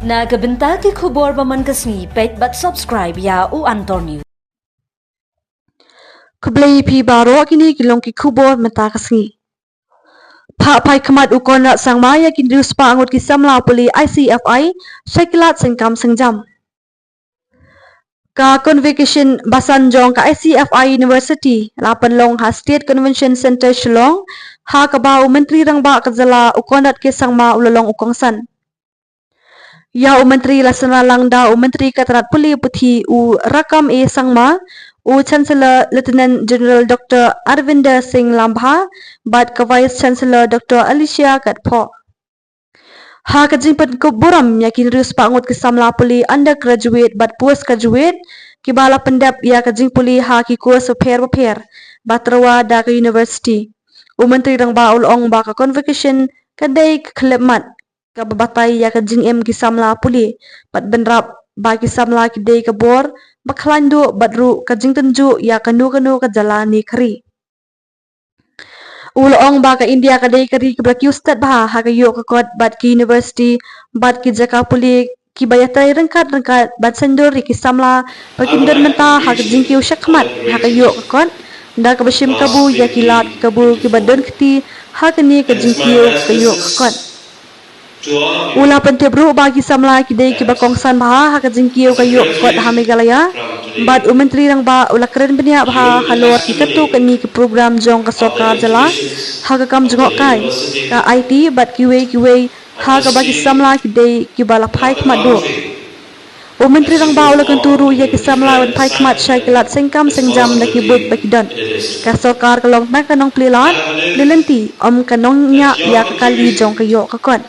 Na kabenta ki khubor baman kasni page but subscribe ya u Antor News. Kublai pi baro kini kilong ki khubor mata kasni. Phah phai khmat u Conrad Sangma ya kin dus pa angut ki samla pule ICFAI syakilat sengkam sengjam. Ka convocation basan jong ka ICFAI University lapan long ha State Convention Center Shillong ha ka bau menteri rangba kazala u Conrad ke Sangma ulalong ukongsan. Ya u menteri lasana langda u menteri katarat puli puthi u rakam e Sangma u Chancellor Lieutenant General Dr. Arvinder Singh Lambha bat ka Vice Chancellor Dr. Alicia Phah. Ha ka jingpat ko buram yakin rius pangut ke samla puli undergraduate bat postgraduate ki bala pendap ya ka jing puli ha ki course pair batrawa da ka university. U menteri rang ba ulong ba ka convocation kadai khlemat ka babatay ya ka jing em ki samla puli bat benrap ba ki samla ki dei ka bor baklandu badru ka jing tenju ya kanu ka jalani khari. Ulong ba ka India ka dei kari ka ki ustad ba ha ka yo ka kot bat ki university bat ki jaka puli ki bayatai rengkat bat sendur ki samla bakindan menta ha ka jing ki usak khmat ha ka yo ka kot da ka bashim kabu ya ki lat ki kabu ki badon kti ha ka ni ka jing ki yo ka kot. Ula pentebru bagi samla ki dei ki bakongsan ba ha ka jing ki ka yo kot ha Meghalaya bat menteri rang ba ula keren benia ba halor ki katu ka ni ki program jong ka sarkar jala ha ka kam jengok kai ka IT bat ki wei ha ka bagi samla ki dei ki bala phai khmat do. Menteri rang ba ula kan turu ya ki samla wan phai khmat syakilat sengkam sengjam da ki bud baki don. Ka sarkar ka long mak kanong plilat lilenti kanong nya ya ka kali jong ka yo ka kon.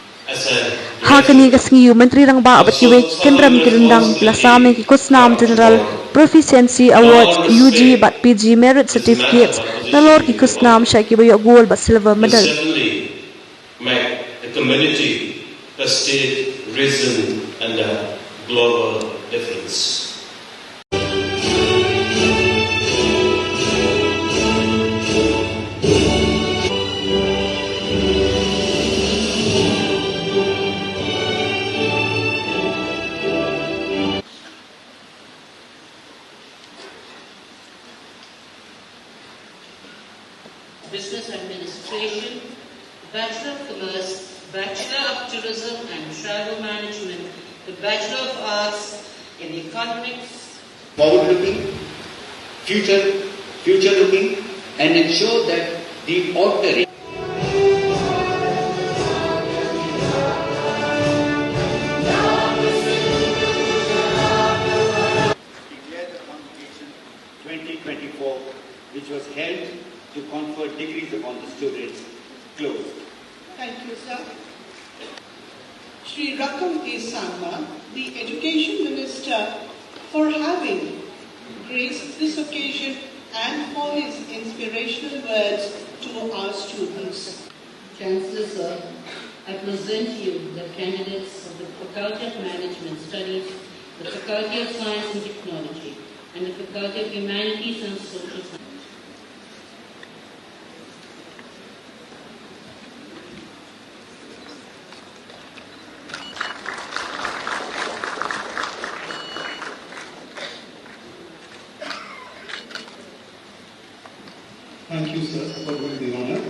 Ha kani kasngi menteri rang ba abat ki wei kendram ki rendang ki lasame ki kusnam general proficiency awards UG bat PG merit certificates nalor ki kusnam syai ki bayo gold bat silver medal. Make a community, a state, region and a global difference. Business Administration, Bachelor of Commerce, Bachelor of Tourism and Travel Management, the Bachelor of Arts in Economics. Forward-looking, future-looking, and ensure that the ordinary. Declare the convocation 2024, which was held to confer degrees upon the students, closed. Thank you, sir. Shri Rakam A. Sangma, the Education Minister, for having graced this occasion and for his inspirational words to our students. Chancellor, sir, I present you the candidates of the Faculty of Management Studies, the Faculty of Science and Technology, and the Faculty of Humanities and Social Sciences. Thank you, sir, for doing the honor.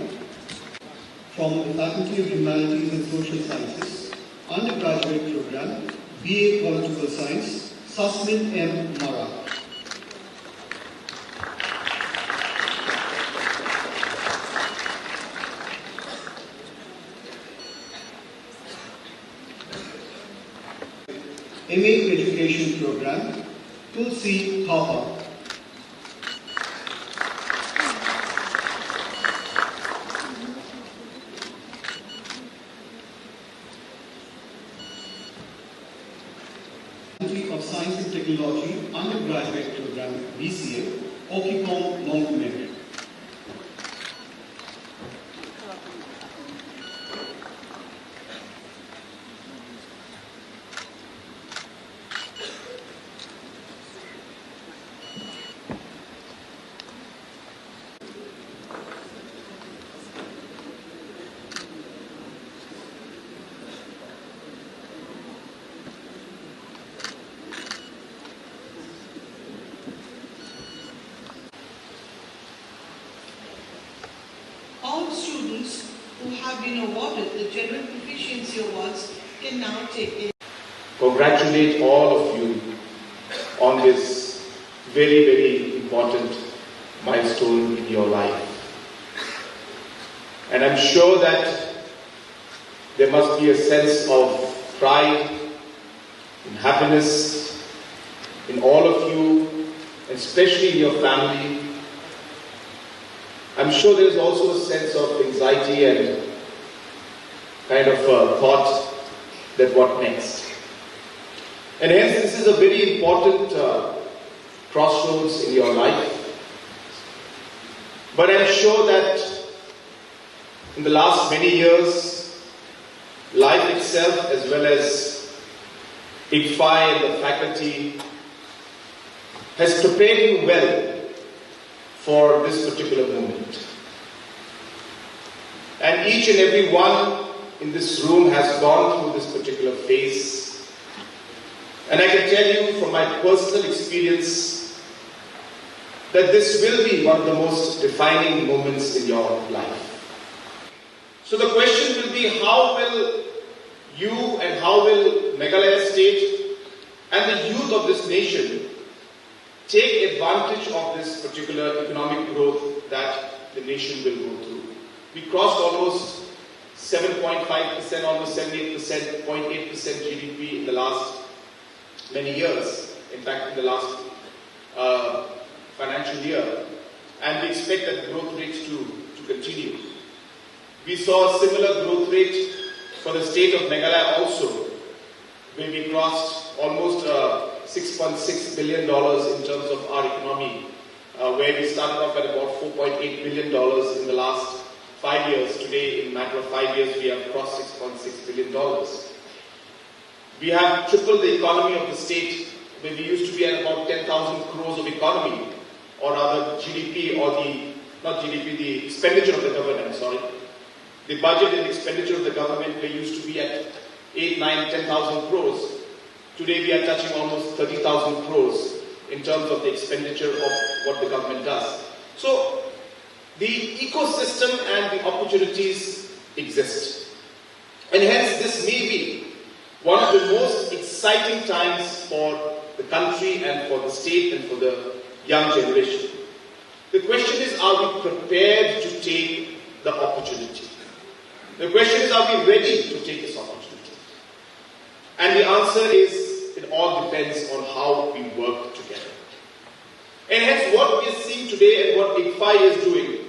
From the Faculty of Humanities and Social Sciences, undergraduate program, BA Political Science, Sasmin M. Mara. MA Education program, Tulsi Phah. of Science and Technology undergraduate program BCA, Okipong Montgomery. have been awarded the General Proficiency Awards can now take place. Congratulate all of you on this very, very important milestone in your life. And I'm sure that there must be a sense of pride and happiness in all of you, especially in your family. I'm sure there is also a sense of anxiety and kind of thought that what next? And hence this is a very important crossroads in your life. But I'm sure that in the last many years, life itself as well as ICFAI and the faculty has prepared you well for this particular moment. And each and every one in this room has gone through this particular phase. And I can tell you from my personal experience that this will be one of the most defining moments in your life. So the question will be, how will you and how will Meghalaya State and the youth of this nation take advantage of this particular economic growth that the nation will go through? We crossed almost 7.5%, almost 78%, 0.8% GDP in the last many years, in fact in the last financial year, and we expect that growth rate to continue. We saw a similar growth rate for the state of Meghalaya also, where we crossed almost $6.6 billion in terms of our economy, where we started off at about $4.8 billion in the last 5 years. Today, in a matter of 5 years, we have crossed $6.6 billion. We have tripled the economy of the state, where we used to be at about 10,000 crores of economy, or rather GDP, or the expenditure of the government, The budget and expenditure of the government, we used to be at 8, 9, 10,000 crores. Today we are touching almost 30,000 crores in terms of the expenditure of what the government does. So the ecosystem and the opportunities exist. And hence this may be one of the most exciting times for the country and for the state and for the young generation. The question is, are we prepared to take the opportunity? The question is, are we ready to take this opportunity? And the answer is, it all depends on how we work together. And hence what we are seeing today and what ICFAI is doing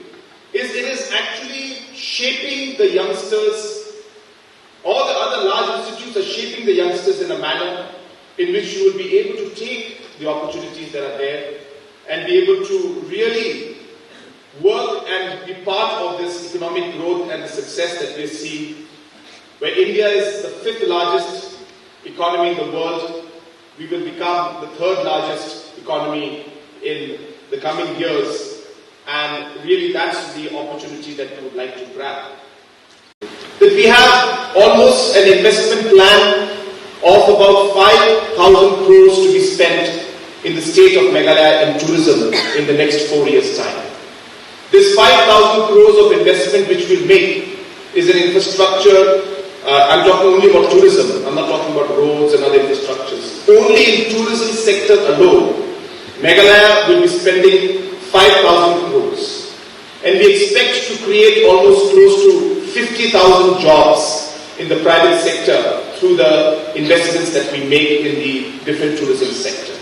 is it is actually shaping the youngsters. All the other large institutes are shaping the youngsters in a manner in which you will be able to take the opportunities that are there and be able to really work and be part of this economic growth and the success that we see, where India is the 5th largest economy in the world. We will become the 3rd largest economy in the coming years, and really that's the opportunity that we would like to grab. That we have almost an investment plan of about 5,000 crores to be spent in the state of Meghalaya in tourism in the next 4 years' time. This 5,000 crores of investment which we'll make is an infrastructure. I'm talking only about tourism. I'm not talking about roads and other infrastructures. Only in tourism sector alone, Meghalaya will be spending 5,000 crores. And we expect to create almost close to 50,000 jobs in the private sector through the investments that we make in the different tourism sector.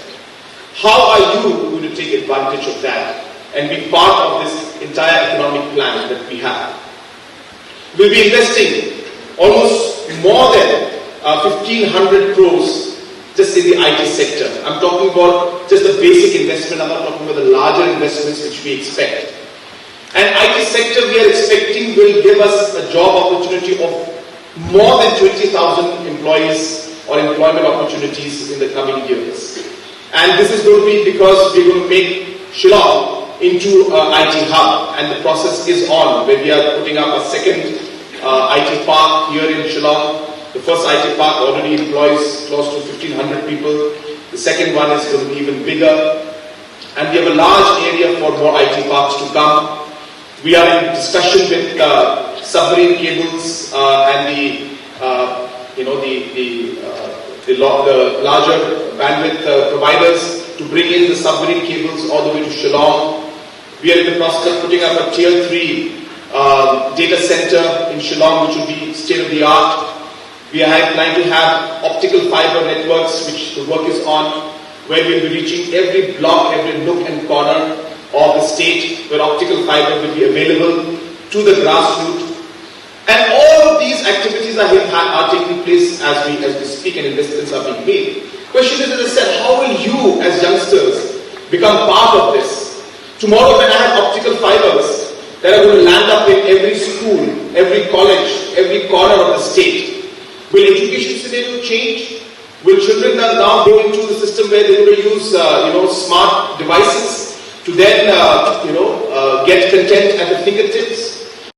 How are you going to take advantage of that and be part of this entire economic plan that we have? We'll be investing almost more than 1,500 crores just in the IT sector. I'm talking about just the basic investment. I'm not talking about the larger investments which we expect. And IT sector we are expecting will give us a job opportunity of more than 20,000 employees or employment opportunities in the coming years. And this is going to be because we're going to make Shillong into an IT hub, and the process is on, where we are putting up a second IT park here in Shillong. The first IT park already employs close to 1,500 people. The second one is going to be even bigger. And we have a large area for more IT parks to come. We are in discussion with submarine cables and the larger bandwidth providers to bring in the submarine cables all the way to Shillong. We are in the process of putting up a tier 3 data center in Shillong, which will be state of the art. We are planning to have optical fiber networks, which the work is on, where we will be reaching every block, every nook and corner of the state, where optical fiber will be available to the grassroots. And all of these activities are taking place as we speak, and investments are being made. Question is, as I said, how will you as youngsters become part of this? Tomorrow when I have optical fibers that are going to land up in every school, every college, every corner of the state, will education scenario change? Will children now go into the system where they're going to use smart devices to then get content at the fingertips?